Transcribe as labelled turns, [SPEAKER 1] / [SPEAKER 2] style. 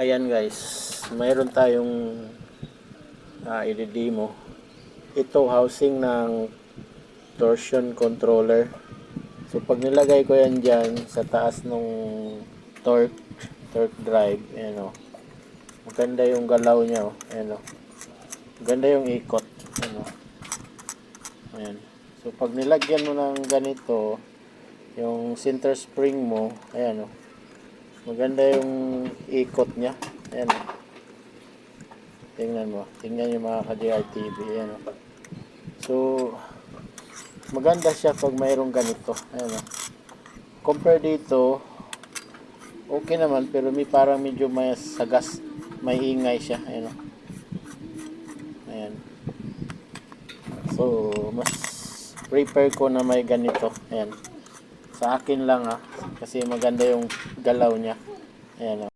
[SPEAKER 1] Ayan guys, mayroon tayong i-demo. Ito housing ng torsion controller. So pag nilagay ko yan dyan sa taas nung torque drive, ayan o. Maganda yung galaw niya o. Ayan o. Maganda yung ikot. Ayan o. Ayan. So pag nilagyan mo ng ganito, yung center spring mo, ayan o. Maganda yung ikot niya. Ayan o. Tingnan mo. Tingnan yung mga ka-JRTV. Ayan o. So, maganda siya pag mayroong ganito. Ayan o. Compare dito, okay naman, pero may parang medyo may sagas, may ingay siya. Ayan o. Ayan. So, mas prefer ko na may ganito. Ayan. Sa akin lang kasi maganda yung galaw niya. Ayan o.